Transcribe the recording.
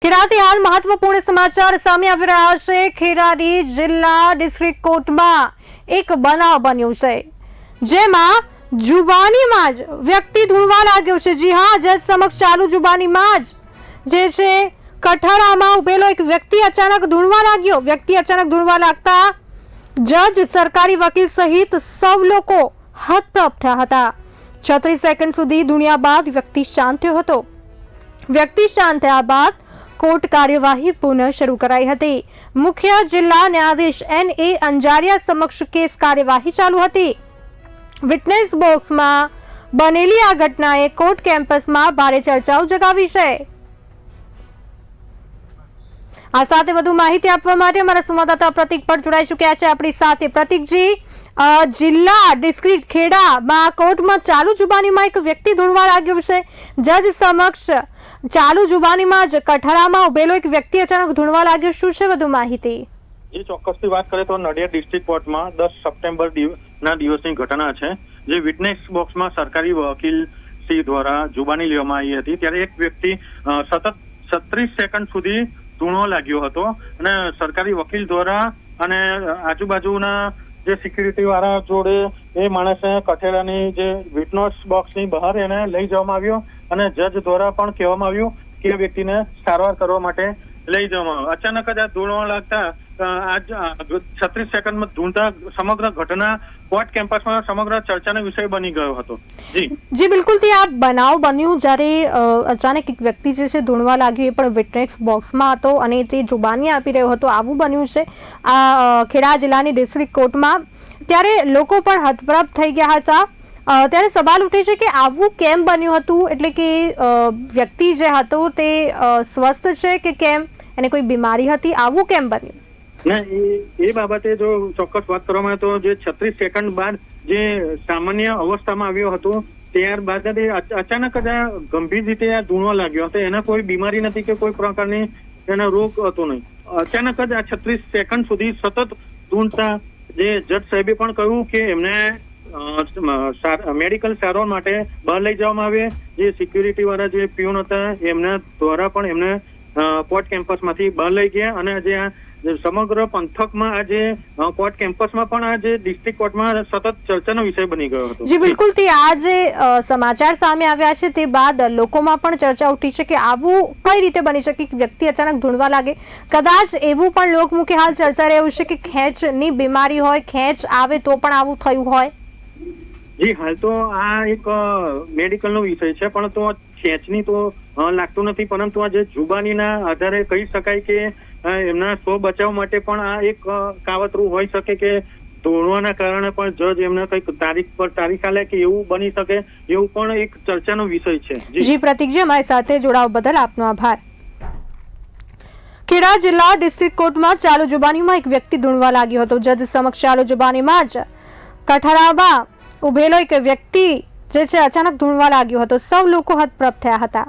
ખેડાથી હાલ મહત્વપૂર્ણ સમાચાર સામે આવી રહ્યા છે। ખેડાની જિલ્લા ડિસ્ટ્રિક્ટ કોર્ટમાં એક બનાવ બન્યો છે, જેમાં જુબાનીમાં જ વ્યક્તિ ધૂણવા લાગ્યો છે। જી હા, જજ સમક્ષ ચાલુ જુબાનીમાં જ જે છે કઠારામાં ઉભેલો એક વ્યક્તિ અચાનક ધૂણવા લાગ્યો। વ્યક્તિ અચાનક ધૂણવા લાગતા જજ, સરકારી વકીલ સહિત સૌ લોકો હતપ્રભ થયા હતા। 36 સેકન્ડ સુધી ધૂણ્યા બાદ વ્યક્તિ શાંત થયો હતો। વ્યક્તિ શાંત થયા બાદ કોર્ટ કાર્યવાહી પુનઃ શરૂ કરાઈ હતી। મુખ્ય જિલ્લા ન્યાયાધીશ N.A. અંજારિયા સમક્ષ કેસ કાર્યવાહી ચાલુ હતી। વિટનેસ બોક્સમાં બનેલી આ ઘટનાએ કોર્ટ કેમ્પસમાં ભારે ચર્ચાઓ જગાવી છે। આ સાથે વધુ માહિતી આપવા માટે અમારા સંવાદદાતા પ્રતિક પણ જોડાઈ ચૂક્યા છે આપણી સાથે। પ્રતિકજી, જિલ્લા ડિસ્ટ્રિક્ટ ખેડામાં કોર્ટમાં ચાલુ જુબાનીમાં એક વ્યક્તિ ધૂણવા લાગ્યો છે। જજ સમક્ષ ચાલુ જુબાનીમાં જ કઠારામાં ઉભેલો એક વ્યક્તિ અચાનક ધૂણવા લાગ્યો। શું છે વધુ માહિતી? જે ચોક્કસથી વાત કરીએ તો નડિયાદ ડિસ્ટ્રિક્ટ કોર્ટમાં 10 સપ્ટેમ્બર ના દિવસની ઘટના છે, જે વિટનેસ બોક્સમાં સરકારી વકીલ શ્રી દ્વારા જુબાની લેવામાં આવી હતી। ત્યારે એક વ્યક્તિ સતત 36 સેકન્ડ સુધી ધૂણવા લાગ્યો હતો અને સરકારી વકીલ દ્વારા અને આજુબાજુના જે સિક્યુરિટી વાળા જોડે એ માણસને કઠેરાની જે વિટનેસ બોક્સની બહાર એને લઈ જવામાં આવ્યો અને જજ દ્વારા પણ કહેવામાં આવ્યું કે એ વ્યક્તિને સારવાર કરવા માટે લઈ જવામાં આવ્યો। અચાનક જ આ ધૂણવા લાગતા આજ 36 સેકન્ડમાં ધૂણતા સમગ્ર ઘટના કોર્ટ કેમ્પસમાં સમગ્ર ચર્ચાનો વિષય બની ગયો હતો। જી બિલકુલ, તે આ બનાવ બન્યું જ્યારે અચાનક એક વ્યક્તિ જે છે ધૂણવા લાગ્યો, એ પણ વિટનેસ બોક્સમાં હતો અને તે જુબાની આપી રહ્યો હતો। આવું બન્યું છે આ ખેડા જિલ્લાની ડિસ્ટ્રિક્ટ કોર્ટમાં। ત્યારે લોકો પણ હતપ્રભ થઈ ગયા હતા। ત્યારે સવાલ ઉઠે છે કે આવું કેમ બન્યું હતું, એટલે કે વ્યક્તિ જે હતો તે સ્વસ્થ છે કે કેમ, એને કોઈ બીમારી હતી, આવું કેમ બન્યું? ના, એ બાબતે જો ચોક્કસ વાત કરવામાં આવે તો જે 36 સેકન્ડ બાદ જે સામાન્ય અવસ્થામાં આવ્યો હતો, ત્યારબાદ અચાનક જ આ ગંભીર રીતે આ ધૂણવા લાગ્યો હતો। એને કોઈ બીમારી નથી કે કોઈ પ્રકારની એનો રોગ હતો નહીં। અચાનક જ આ 36 સેકન્ડ સુધી સતત ધૂણતા જે જજ સાહેબે પણ કહ્યું કે એમને મેડિકલ સારવાર માટે બહાર લઈ જવામાં આવે। જે સિક્યુરિટી વાળા જે પ્યુન હતા એમના દ્વારા પણ એમને કોર્ટ કેમ્પસમાંથી બહાર લઈ ગયા અને જે આ સમગ્ર પંથકમાં આજે કોર્ટ કેમ્પસમાં પણ આજે ડિસ્ટ્રિક્ટ કોર્ટમાં સતત ચર્ચાનો વિષય બની ગયો હતો। જી બિલકુલ, તે આ જે સમાચાર સામે આવ્યા છે તે બાદ લોકોમાં પણ ચર્ચા ઉઠી છે કે આવું કઈ રીતે બની શકે કે વ્યક્તિ અચાનક ધૂણવા લાગે। કદાચ એવું પણ લોકમુખે હાલ ચર્ચા રહ્યું છે કે ખેંચની બીમારી હોય, ખેંચ આવે તો પણ આવું થયું હોય। જી, હાલ તો આ એક મેડિકલનો વિષય છે, પણ તો ખેંચની તો લાગતું નથી, પરંતુ આ જે જુબાનીના આધારે કહી શકાય કે એમના સ્વ બચાવ માટે પણ આ એક કાવતરું હોઈ શકે કે ધૂણવાના કારણે પણ જજ એમને કંઈક તારીખ પર તારીખ આલે કે એવું બની શકે, એવું પણ એક ચર્ચાનો વિષય છે। જી પ્રતિકજી, અમારી સાથે જોડાવા બદલ આપનો આભાર। ખેડા જિલ્લા ડિસ્ટ્રિક્ટ કોર્ટમાં ચાલુ જુબાનીમાં એક વ્યક્તિ ધૂણવા લાગ્યો હતો। જજ સમક્ષ ચાલુ જુબાનીમાં જ કઠારામાં ઉભેલો એક વ્યક્તિ જે છે અચાનક ધૂણવા લાગ્યો હતો। સૌ લોકો હતપ્રભ થયા હતા।